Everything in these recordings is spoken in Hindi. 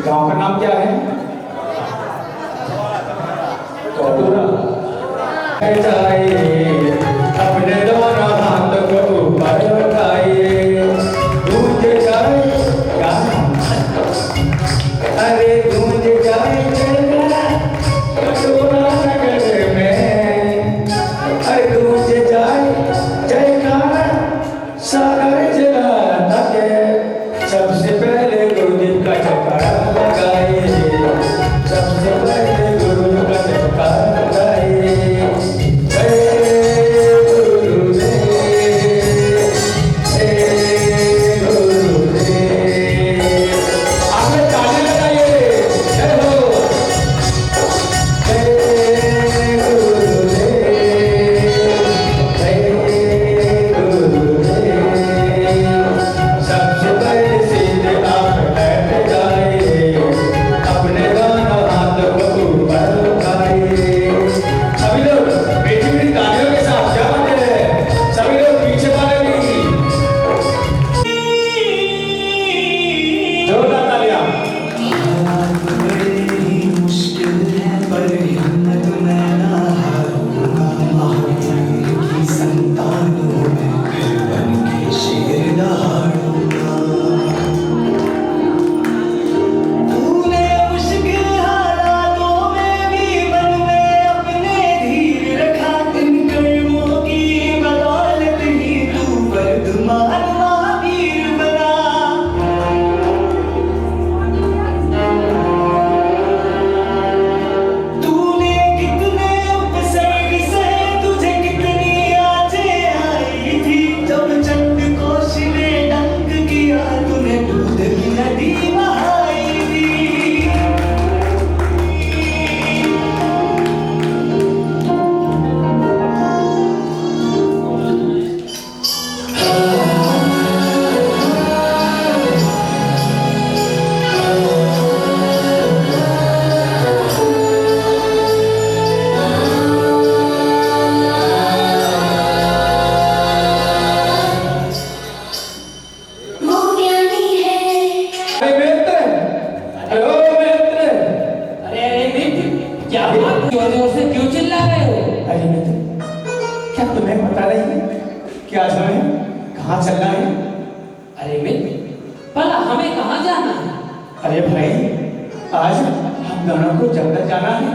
गांव का नाम क्या है? कटोरा। अपने दोनों हाथ को ऊपर उठाइए, गूंज जाए अरे गूंज जाए कटोरा नगर में, अरे गूंज जाए जयकार सागर जगह के। सबसे पहले गुरुदेव का जयकारा लगाइए, सबसे पहले गुरुदेव का जयकारा लगाइए। क्या तुम्हें पता नहीं कि आज हमें कहाँ चलना है? अरे मित्र, भला हमें कहाँ जाना है? अरे भाई, आज हम दोनों को जंगल जाना है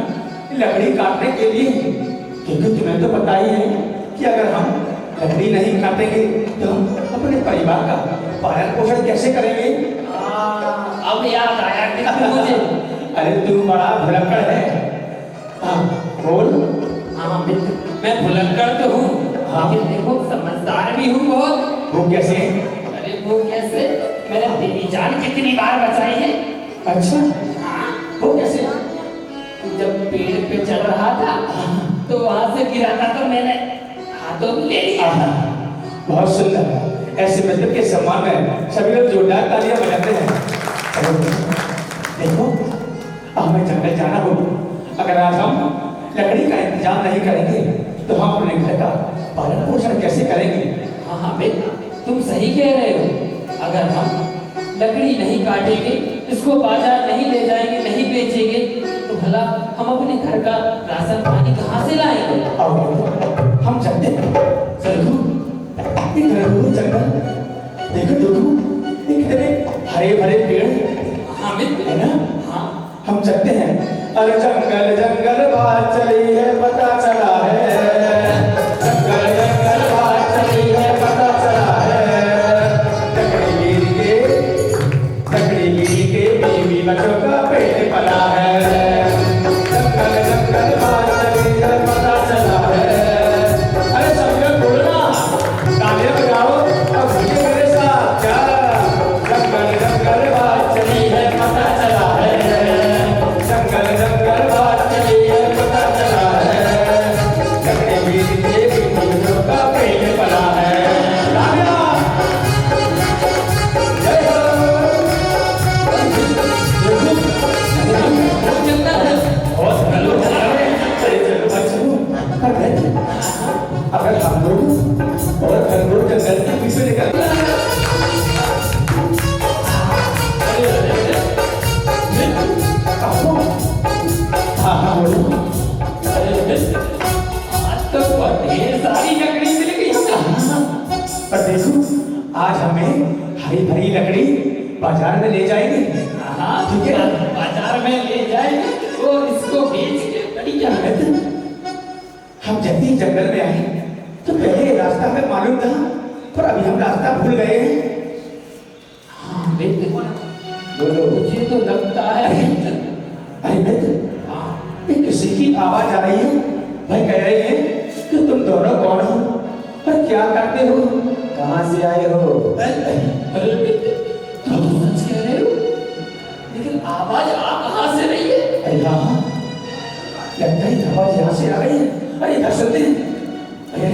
लकड़ी काटने के लिए, क्योंकि तुम्हें तो पता ही है कि अगर हम लकड़ी नहीं काटेंगे तो हम अपने परिवार का पालन पोषण कैसे करेंगे? अब याद आया कि मुझे। अरे तू बड़ा भुलक्कड़ है। हाँ बोल। हाँ मित्र, मैं भुलक्कड़ तो हूँ, लेकिन देखो समझदार भी हूँ बहुत। वो कैसे? अरे वो कैसे? मैंने तेरी जान कितनी बार बचाई है। अच्छा, वो कैसे? जब पेड़ पे चढ़ रहा था तो वहां से गिरा था तो मैंने हाथों में ले लिया। बहुत सुंदर। ऐसे मित्र के सम्मान में सभी लोग जोरदार तालियां बजाते हैं। देखो, हमें जंगल जाना हो, अगर आज हम लकड़ी का इंतजाम नहीं करेंगे तो हम अपने घर का पालन पोषण कैसे करेंगे? हाँ हाँ बेटा, तुम सही कह रहे हो। अगर हम लकड़ी नहीं काटेंगे, इसको बाजार नहीं ले जाएंगे, नहीं बेचेंगे, तो भला हम अपने घर का राशन पानी कहाँ से लाएंगे? हम चलते हैं। चलो, जंगल देखो देखो, कितने हरे भरे पेड़। हाँ मित्र, है ना? हाँ, हम चलते हैं। अरे जंगल जंगल बात चली है, पता चला है। जंगल जंगल बात चली है, पता चला है। लकड़ी गिरी के बीवी बच्चों का पेट पला है। जंगल जंगल बात चली है, पता चला है। अरे सब लोग बोलना, तालियां बजाओ और भूखे मेरे साथ क्या? जंगल जंगल बात चली है, पता चला है। जंगल जंगल बात चली है, पता चला है। लकड़ी गिरी के बीवी बच्चों का पेट पला है। बाजार में ले जाएंगे। हाँ ठीक है। बाजार में ले जाएंगे और इसको बेच के बढ़िया हम जब भी जंगल में आए तो पहले ये रास्ता हमें मालूम था, पर अभी हम रास्ता भूल गए हैं। हाँ मित्र, बोलो। मुझे तो लगता है अरे मित्र, ये किसी की आवाज आ रही है। भाई कह रहे हैं कि तुम दोनों कौन हो और क्या करते हो, कहाँ से आए हो? अरे मित्र, तुम तो सच कह रहे हो, लेकिन आवाज आ कहाँ से रही है? अरे हाँ, लगता है आवाज यहाँ से आ रही है। अरे इधर सुनते हैं। अरे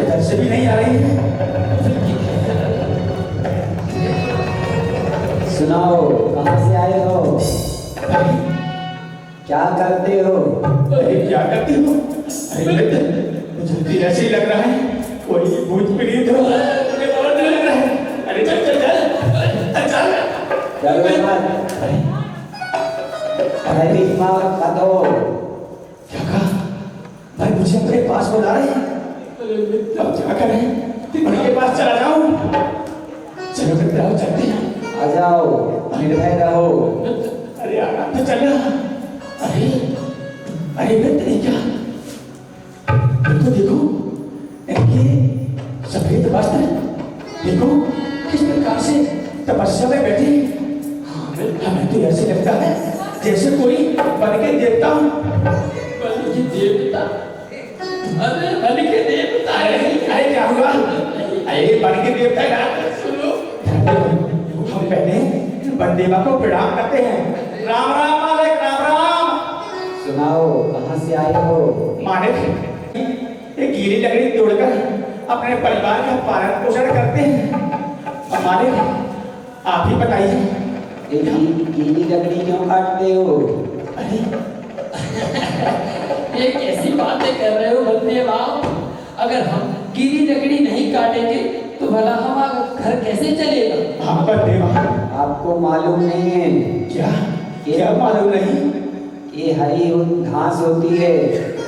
इधर से भी नहीं आ रही है। सुनाओ, कहाँ से आए हो? अरे क्या करते हो? अरे क्या करते हो? अरे मित्र, मुझे भी ऐसे ही लग रहा है कोई भूत प्रेत हो। मुझे बहुत डर लग रहा है। अरे चल चल चल चल। डरो मत। अरे मत हो। क्या कहा? भाई मुझे अपने पास बुला रहे हैं। अब क्या करें? उनके पास चला जाऊं? चलो मित्र, आओ चलते हैं। आ जाओ, निर्भय रहो। अरे आराम से चलना। अरे अरे मित्र, ये क्या? देखो देखो, इनके सफेद वस्त्र देखो किस प्रकार से तपस्या में बैठे। हमें तो ऐसे लगता है जैसे कोई बन के देवता हो। बन के देवता? अरे बन के देवता है। अरे क्या हुआ? अरे बन के देवता है ना। सुनो, हम पहले बन देवा को प्रणाम करते हैं। राम राम मालिक, राम राम। सुनाओ, कहाँ से आए हो? मालिक, एक गीली लकड़ी तोड़कर अपने परिवार का पालन पोषण करते हैं। और मालिक, आप ही बताइए। ये गीली लकड़ी क्यों काटते हो? अरे ये कैसी बातें कर रहे हो बंदे बाप? अगर हम गीली लकड़ी नहीं काटेंगे तो भला हमारा घर कैसे चलेगा? हाँ बन देवा, आपको मालूम नहीं है? क्या क्या मालूम नहीं? ये हरी घास होती है,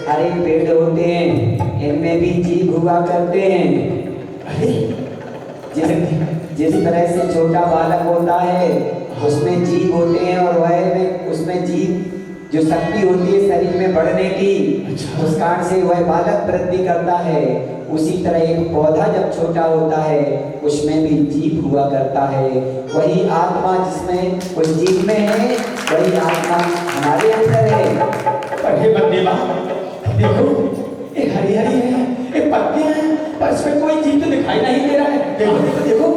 हरे पेड़ होते हैं, इनमें भी जीव हुआ करते हैं। अरे जिस तरह से छोटा बालक होता है उसमें जीव होते हैं, और वह उसमें जीव जो शक्ति होती है शरीर में बढ़ने की, उस कारण से वह बालक वृद्धि करता है। उसी तरह एक पौधा जब छोटा होता है उसमें भी जीव हुआ करता है। वही आत्मा जिसमें उस जीव में है, वही आत्मा हमारे अंदर है। अरे बन देवा, देखो ये हरी हरी है, ये पत्तियां हैं, पर इसमें कोई जीव तो दिखाई नहीं दे रहा है। देखो देखो देखो,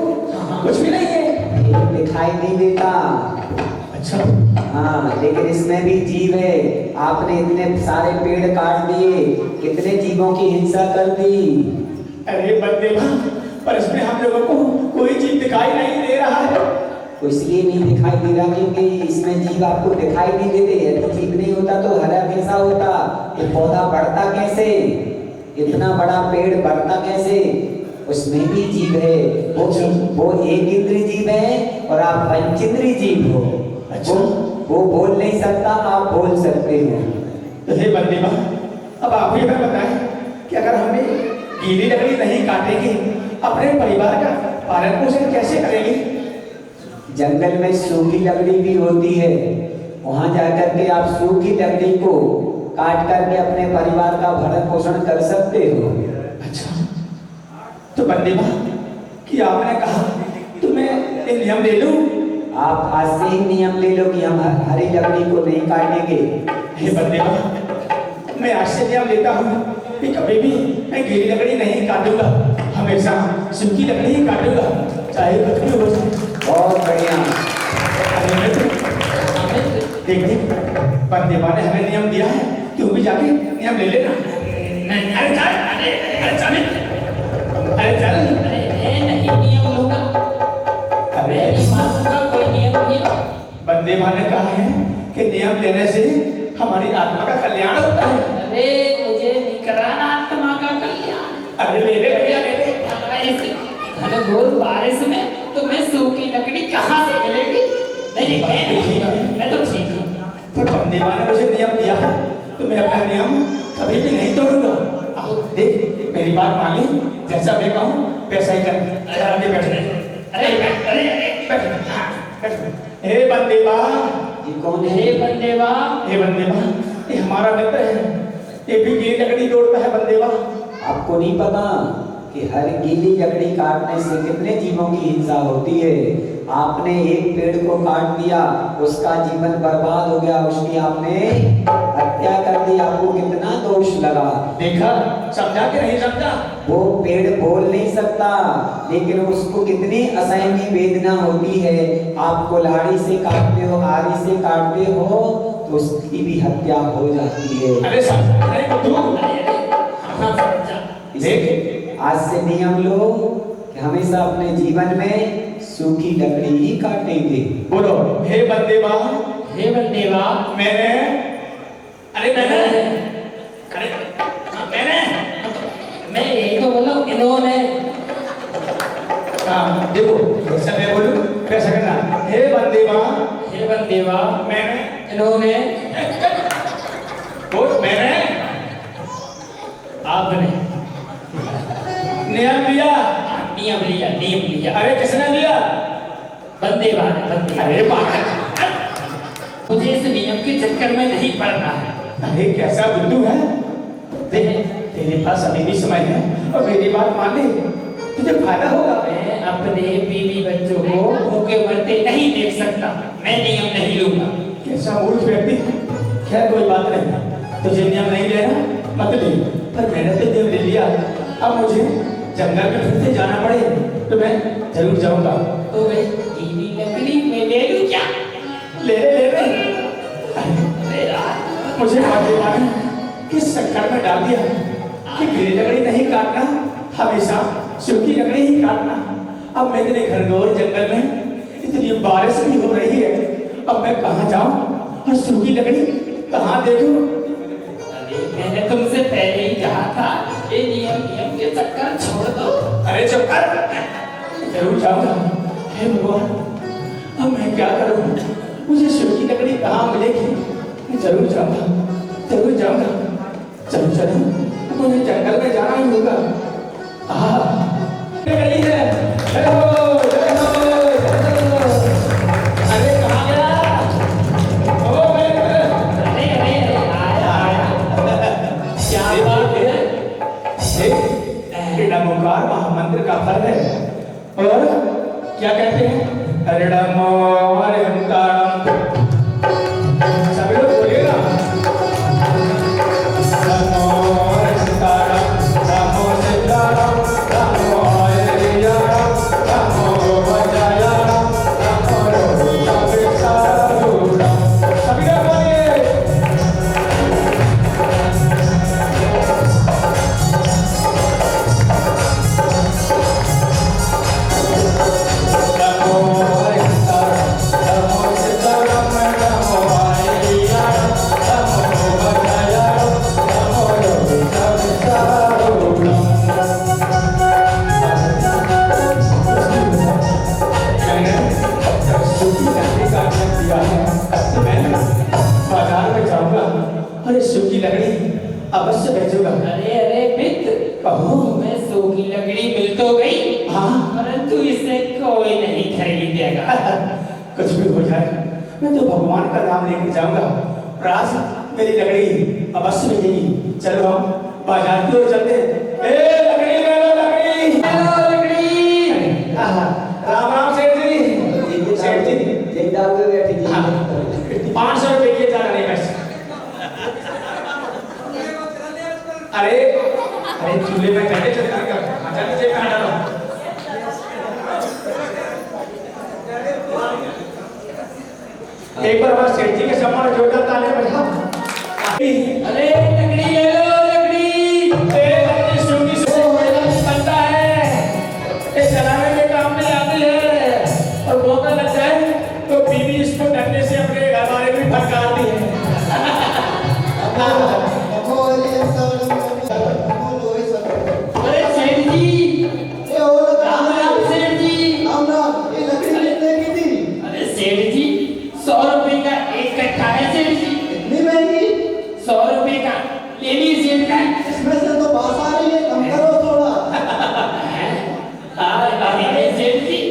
कुछ भी नहीं है। ये दिखाई नहीं देता। अच्छा, हाँ, लेकिन इसमें भी जीव है। आपने इतने सारे पेड़ काट दिए, कितने जीवों की हिंसा कर दी। अरे बन देवा, पर इसमें हम लोगों को कोई जीव दिखाई नहीं दे रहा है। तो इसलिए नहीं दिखाई दे रहा क्योंकि इसमें जीव आपको दिखाई नहीं देते। यदि जीव नहीं होता तो हरा कैसा होता? ये पौधा बढ़ता कैसे? इतना बड़ा पेड़ बढ़ता कैसे? उसमें भी जीव है। वो एक इंद्रिय जीव है और आप पंचेंद्रिय जीव हो। अच्छा। वो बोल नहीं सकता, आप बोल सकते हो। तो हे बन देवा, अब आप ही हमें बताएं कि अगर हमें गीली लकड़ी नहीं काटेंगे, अपने परिवार का पालन पोषण कैसे करेंगे? जंगल में सूखी लकड़ी भी होती है, वहां जाकर के आप सूखी लकड़ी को काट करके अपने परिवार का भरण पोषण कर सकते हो। अच्छा, तो बन देवा कि आपने कहा तो मैं एक नियम ले लूं। आप आज से ही नियम ले लो कि हम हरी लकड़ी को नहीं काटेंगे। हे बन देवा, मैं आज से नियम लेता हूँ कि कभी भी मैं गीली लकड़ी नहीं काटूंगा, हमेशा सूखी लकड़ी ही काटूंगा, चाहे कुछ भी हो जाए। बहुत बढ़िया। अरे मित्र, देख देख, बन देवा ने हमें नियम दिया है, तू भी जाके नियम ले लेना। अरे चल, अरे चल, अरे चल। अरे नहीं नियम होगा, अरे मेरी बात का कोई नियम नहीं। बन देवा ने कहा है कि नियम लेने से हमारी आत्मा का कल्याण होता है। अरे मुझे नहीं कराना आत्मा का कल्याण। अरे ले ले भैया, ले ले। घनघोर बारिश में तुम्हें सूखी लकड़ी कहाँ से मिलेगी? नहीं मैं तो ठीक हूँ। पर बन देवा ने मुझे नियम दिया है तो मैं अपना नियम कभी भी नहीं तोड़ूंगा। देख मेरी बात मान ले, जैसा मैं कहूँ वैसा ही कर। आराम से बैठ। अरे हे बंदेवा, ये कौन हे है? बंदेवा, हे बंदेवा, ये हमारा मित्र है। ये भी गीली लकड़ी तोड़ता है बंदेवा। आपको नहीं पता कि हर गीली लकड़ी काटने से कितने जीवों की हिंसा होती है। आपने एक पेड़ को काट दिया, उसका जीवन बर्बाद हो गया, उसकी आपने हत्या कर दी। आपको कितना दोष लगा। देखा, समझा कि नहीं समझा? वो पेड़ बोल नहीं सकता, लेकिन उसको कितनी असहनीय वेदना होती है। आप कुल्हाड़ी से काटते हो, आरी से काटते हो, तो उसकी भी हत्या हो जाती है। अरे समझा नहीं तो तू हाँ समझा। देख, आज से नियम लो कि हमेशा अपने जीवन में सूखी लकड़ी ही काटेंगे। बोलो, हे बंदेवा, हे बंदेवा, मैंने मैं यही तो बोला हूँ, इन्होंने। हाँ देखो, जैसा मैं बोलूं कैसा करना। हे बंदेवा, हे बंदेवा, मैंने इन्होंने, बोल, मैंने आपने नियम लिया। नियम लिया, नियम लिया। अरे किसने लिया? बंदेवा ने, बंदेवा। अरे पागल, मुझे इस नियम के चक्कर में नहीं पड़ना है। अरे कैसा बुद्धू है। देख, तेरे पास अभी भी समय है और मेरी बात मान ले, तुझे फायदा होगा। मैं अपने बीवी बच्चों को भूखे मरते नहीं देख सकता। मैं नियम नहीं लूंगा। कैसा मूर्ख व्यक्ति। खैर कोई बात नहीं, तुझे नियम नहीं लेना मत ले, पर मैंने तो नियम ले लिया। अब मुझे जंगल में फिर से जाना पड़े तो मैं जरूर जाऊंगा। तो मैं गीली लकड़ी में ले लूं क्या? ले अरे यार, मुझे बंदेवा ने किस चक्कर में डाल दिया कि गीली लकड़ी नहीं काटना, हमेशा सूखी लकड़ी ही काटना। अब मैं इतने घनघोर जंगल में, इतनी बारिश भी हो रही है, अब मैं कहाँ जाऊं और सूखी लकड़ी कहाँ देखूं? अरे मैंने तुमसे पहले ही कहा था, ये नियम के चक्कर छोड़ दो। अरे चुप कर, जरूर जाऊंगा। हे भगवान, अब मैं क्या करूं? मुझे सूखी लकड़ी कहाँ मिलेगी? मैं जरूर जाऊंगा, जरूर जाऊंगा। चलो चलो, मुझे जंगल में जाना ही होगा। गई है। जय हो, जय हो, जय हो। अरे कहाँ गया? ओ अरे अरे अरे, आया आया। क्या बात है? ऋणमुकार महामंत्र का फल है। और क्या कहते हैं? ऋणमो हरिहंकारम। सभी लोग बोलिएगा। नमो हरिहंकारम, नमो सिद्धारम, नमो हरिहंकारम, नमो भजायाम, नमो रोगविसारूढ़म। सभी लोग बोलिए। नमो हरिहंकारम, नमो सिद्धारम, नमो हरिहंकारम, नमो भजायाम, नमो रोगविसारूढ़म। मैंने जब सूखी लकड़ी का अर्थ दिया है, तो मैं बाजार में जाऊंगा और इस सूखी लकड़ी अवश्य बेचूंगा। अरे अरे मित्र, कहो। मैं सूखी लकड़ी मिल तो गई, हाँ, परंतु इसे कोई नहीं खरीदेगा। कुछ भी हो जाए, मैं तो भगवान का नाम लेकर जाऊंगा और आज मेरी लकड़ी अवश्य मिलेगी। चलो हम बाजार की ओर चलते हैं। ए लकड़ी ले लो, लकड़ी ले लो, लकड़ी। राम राम सेठ जी। सेठ जी, जिंदा हुए बैठे जी। हाँ, 500 रुपए की ज्यादा नहीं पैसे। अरे अरे चूल्हे में चढ़े चलता है, अच्छा नीचे कहाँ डालो? एक बार बस सेठ जी के सम्मान जोरदार ताली बजाओ। अरे लकड़ी ले लो, लकड़ी। लकड़ी सूखी सूखी बनता है, ये जलाने के काम में आती है, और बोतल लग जाए तो बीवी इसको डरने से अपने घर वाले भी फटकारती है। अरे सेठ जी, राम राम सेठ जी। अरे सेठ जी, 100 रुपए का एक कट्ठा है सेठ जी। 100 रुपए का ले लीजिए सेठ जी।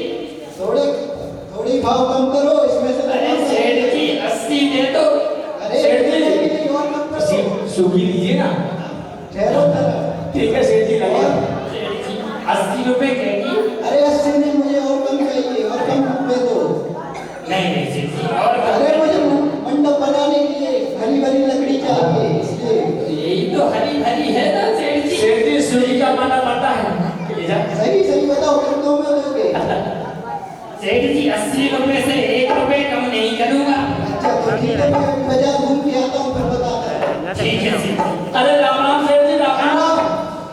सेठ जी 80 रुपए से 1 रुपए कम नहीं करूंगा। अच्छा तो ठीक है, मैं बाजार घूम के आता हूँ फिर बताता हूँ। ठीक है सेठ जी। अरे राम राम सेठ जी, राम राम।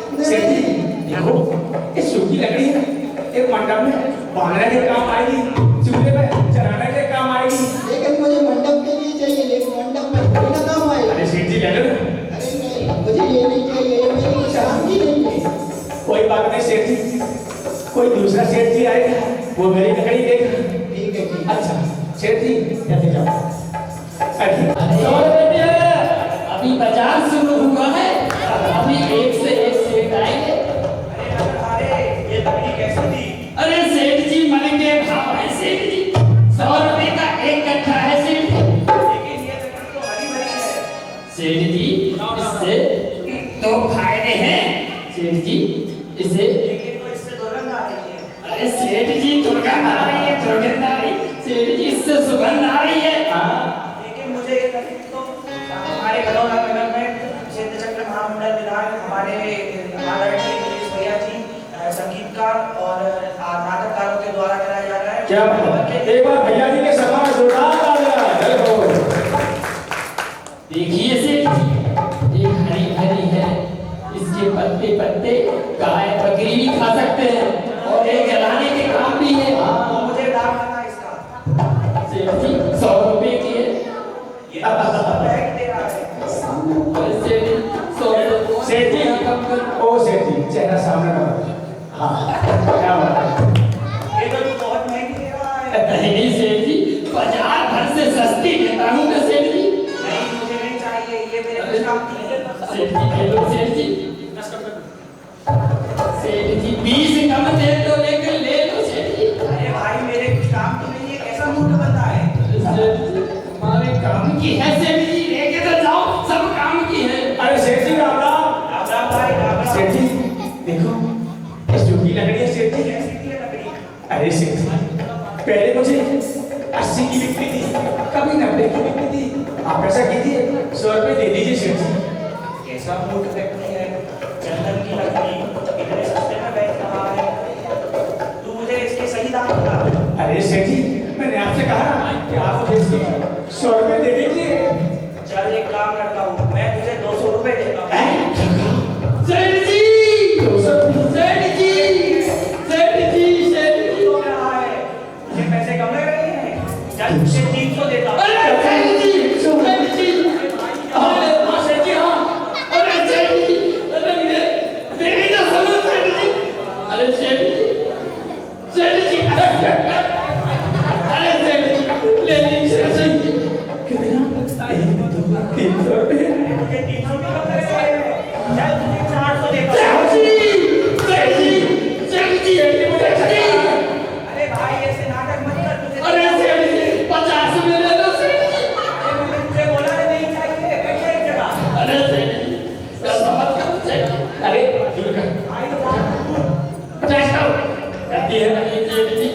कितने सेठ जी देखो, ये सूखी लकड़ी है, एक मंडप में बांधने के काम आएगी, चूल्हे पे चढ़ाने के काम आएगी। लेकिन मुझे मंडप के लिए चाहिए, लेकिन मंडप में थोड़ी ना काम आएगा। अरे सेठ जी ले लो ना। अरे नहीं, मुझे ये नहीं चाहिए, ये मेरी शांति नहीं है। कोई बात नहीं सेठ जी, कोई दूसरा सेठ जी आएगा, वो मेरी लकड़ी देगा। ठीक है ठीक है। अच्छा सेठ जी कैसे जाओ? अरे अभी बाजार शुरू हुआ है, अभी एक से एक सेठ आएंगे। ये लकड़ी कैसे दी? अरे सेठ जी मन के भाव है सेठ जी, 100 रुपए का एक कट्ठा है सेठ जी। लेकिन ये लकड़ी तो हरी भरी है। सेठ जी इससे 2 फायदे हैं सेठ जी, इससे लेकिन तो इससे दुर्गंध आ रही है। अरे सेठ जी दुर्गंध आ रही है, दुर्गंध आ रही सेठ जी, इससे सुगंध आ रही है। लेकिन मुझे ये लकड़ी तो हमारे गलौरा नगर में सिद्ध चक्र महामंडल विधायक हमारे आदरणीय नीलेश भैया जी संगीतकार और नाटककारों के द्वारा कराया जा रहा है। क्या बात है? एक बार भैया जी के सभा में जोरदार तालियां। जय हो। देखिए सेठ जी, ये हरी हरी है, इसके पत्ते पत्ते गाय बकरी भी खा सकते हैं और ये जलाने के काम भी है। मुझे दाम लगा इसका। सेठ जी 100 रुपए की है। ये बैग दे रहा है। अरे सेठ जी 100 सेठ जी, ओ सेठ जी चेहरा सामने करो। हाँ क्या बात है? ये तो तू बहुत महंगी दे रहा है। नहीं सेठ जी, बाजार भर से सस्ती देता हूँ मैं सेठ जी। नहीं मुझे नहीं चाहिए, ये मेरे कुछ काम की है। सेठ जी ले लो सेठ जी। सेठ जी 20 कम दे दो, लेकिन ले लो सेठ जी। अरे भाई मेरे कुछ काम की नहीं है, कैसा मूड बंदा है। सेठ जी हमारे काम की है सेठ जी, लेके तो जाओ, सब काम की है। अरे सेठ जी राम राम। राम राम भाई राम राम। सेठ जी देखो, ये सूखी लकड़ी है सेठ जी। कैसी थी ये लकड़ी? अरे सेठ जी पहले मुझे 80 की बिकती थी, कभी 90 की बिकती थी। आप ऐसा कीजिए 100 रुपए दे दीजिए सेठ जी। कैसा मूड व्यक्ति है, चंदन की लकड़ी इतने सस्ते में बेच रहा है। तू मुझे इसके सही दाम बता। अरे सेठ जी मैंने आपसे कहा ना कि आप मुझे इसके 100 रुपए दे दीजिए। चल एक काम करता हूँ, मैं तुझे 200 रुपए देता हूँ। सेठ जी, 200 सेठ जी, सेठ जी, सेठ जी। हो रहा है, मुझे पैसे कम लग रहे हैं। चल तुझे 300 देता हूँ। अरे सेठ जी, सेठ जी, अरे हाँ सेठ जी हाँ, अरे सेठ जी, अरे मेरी तो सुनो सेठ जी, अरे सेठ जी, सेठ जी, अरे सेठ जी, ले लीजिए सेठ जी। कितना? 300 रुपए। मुझे 300 कम लग रहे हैं। चल तुझे 400 देता सेठ हूँ। जी, सेठ जी, सेठ जी, सेठ जी, अरे भाई ऐसे नाटक मत कर, तुझे अरे सेठ जी 50 में ले लो सेठ जी। अरे मैंने तुझे बोला है नहीं चाहिए, बैठे एक जगह। अरे सेठ जी, ऐसा मत करो सेठ जी। अरे दूर कर। भाई तो बात 50 करो, करती है नहीं सेठ जी।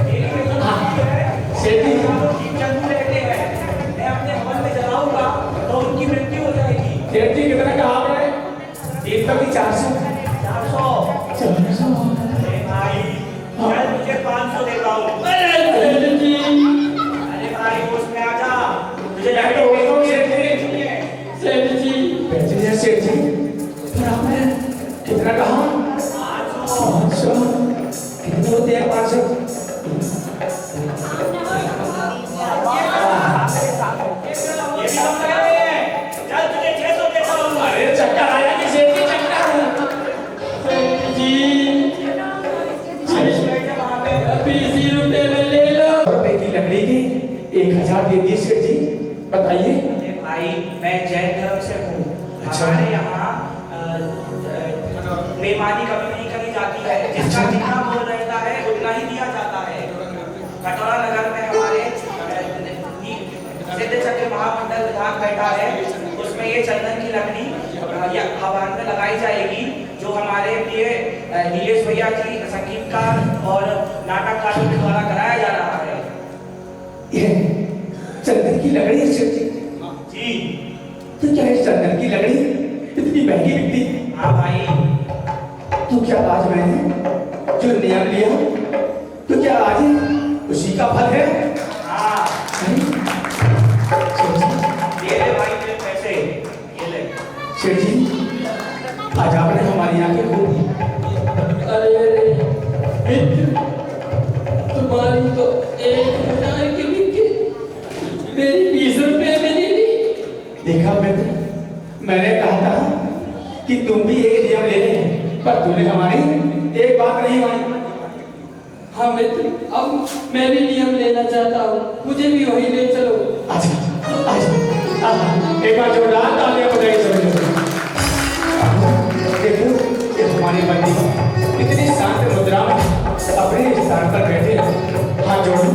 मेरी भी तो बात है। सेठ जी कि चंदू रहते हैं, मैं अपने हवन में जलाऊंगा तो उनकी मृत्यु हो जाएगी। सेठ जी कितना कहा आपने? 300 की 400? 400। 400। अरे भाई चल तुझे 500 देता हूँ। अरे सेठ जी, अरे भाई उसमें आ जा, तुझे मैं तो बोलता हूँ सेठ जी। नहीं है। सेठ जी, पैसे हैं सेठ जी, पर आपने कितना कहा? 500। कितने होते हैं 500? ये भी कम लग रहे हैं। चल तुझे 600 देता हूँ। अरे चक्कर आया कि सेठ जी चक्कर? सेठ जी, बैठ जा वहाँ पे। 20 रुपए में ले लो। रुपए की लकड़ी की 1000 दे दिए सेठ जी। बताइए। अरे भाई मैं जैन धर्म से हूँ। अच्छा। हमारे यहाँ बेईमानी कभी नहीं करी जाती है। जिसका जितना बोल रहता है उतना ही दिया जाता है। कटोरा नगर में हमारे सिद्ध चक्र महामंडल विधान बैठा है, उसमें ये चंदन की लकड़ी या हवन में लगाई जाएगी, जो हमारे प्रिय नीलेश भैया जी संगीतकार और नाटककारों के द्वारा कराया जा रहा है। ये चंदन की लकड़ी है सेठ जी। जी तो क्या है चंदन की लकड़ी इतनी महंगी बिकती? हाँ भाई, तो क्या आज मैंने जो नियम लिया तो क्या आज ही उसी का फल है? हाँ नहीं? ये ले भाई तेरे पैसे, ये ले। सेठ जी, आज आपने हमारी आंखें खोल दी। अरे मित्र, तुम्हारी तो 1000 की बिक्री मेरी 20 रुपए में नहीं ली। देखा मित्र, मैंने कहा था कि तुम भी एक नियम ले ले, पर तूने हमारी एक बात नहीं मानी। हाँ मित्र, अब मैं भी नियम लेना चाहता हूँ, मुझे भी वही ले चलो। अच्छा अच्छा, एक बार जोरदार तालियां बजाई समझो। देखो ये हमारी बंदी इतनी शांत मुद्रा में अपने स्थान पर बैठे हैं। हाथ जोड़ो।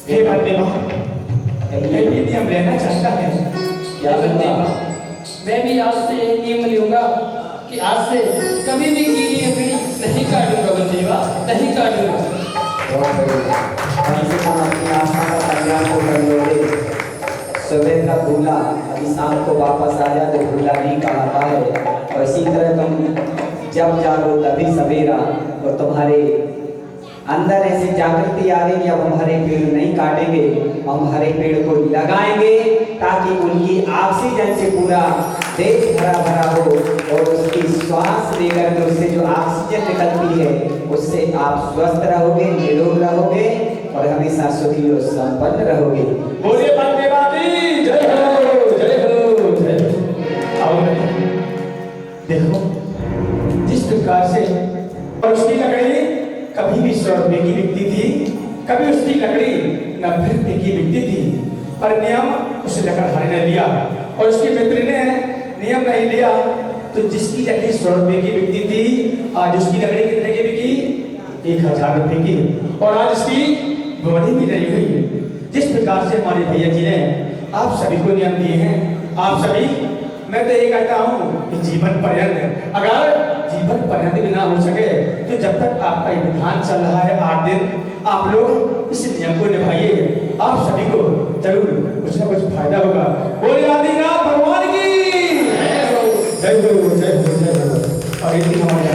हे बंदे माँ, ये भी नियम लेना चाहता है। क्या बंदे माँ, मैं भी आज से एक नियम लूंगा कि आज से कभी भी गीली लकड़ी नहीं काटूंगा बंदे माँ, नहीं काटूंगा। बहुत बढ़िया। कम से कम अपनी आत्मा का कल्याण तो कर लोगे। सुबह का भूला अभी शाम को वापस आ जाए तो भूला नहीं कहलाता है। और इसी तरह तुम जब जागो तभी सवेरा, और तुम्हारे अंदर ऐसी जागृति आ गई कि अब हम हरे पेड़ नहीं काटेंगे, हम हरे पेड़ को लगाएंगे ताकि उनकी ऑक्सीजन से पूरा देश भरा भरा हो, और उसकी श्वास लेकर के उससे जो ऑक्सीजन निकलती है उससे आप स्वस्थ रहोगे, निरोग रहोगे और हमेशा सुखी और संपन्न रहोगे। बोलिए बंदे बाती, जय हो जय हो जय हो। आओ देखो जिस प्रकार से और उसकी लकड़ी कभी भी 100 रुपए की बिकती थी, कभी उसकी लकड़ी 90 रुपए की बिकती थी, पर नियम उसे लकड़हारे ने लिया और उसके मित्र ने नियम नहीं लिया, तो जिसकी लकड़ी 100 रुपए की बिकती थी, आज उसकी लकड़ी कितने की बिकी? 1000 रुपए की, और आज उसकी बॉडी भी नहीं हुई। जिस प्रकार से हमारे भैया जी ने आप सभी को नियम दिए हैं, आप सभी, मैं तो ये कहता हूँ कि जीवन पर्यंत, अगर जीवन पर्यंत भी ना हो सके तो जब तक आपका ये विधान चल रहा है 8 दिन, आप लोग इस नियम को निभाइए, आप सभी को जरूर कुछ ना कुछ फायदा होगा। बोले आदिनाथ भगवान की जय हो जय हो जय हो। और एक दिन हमारे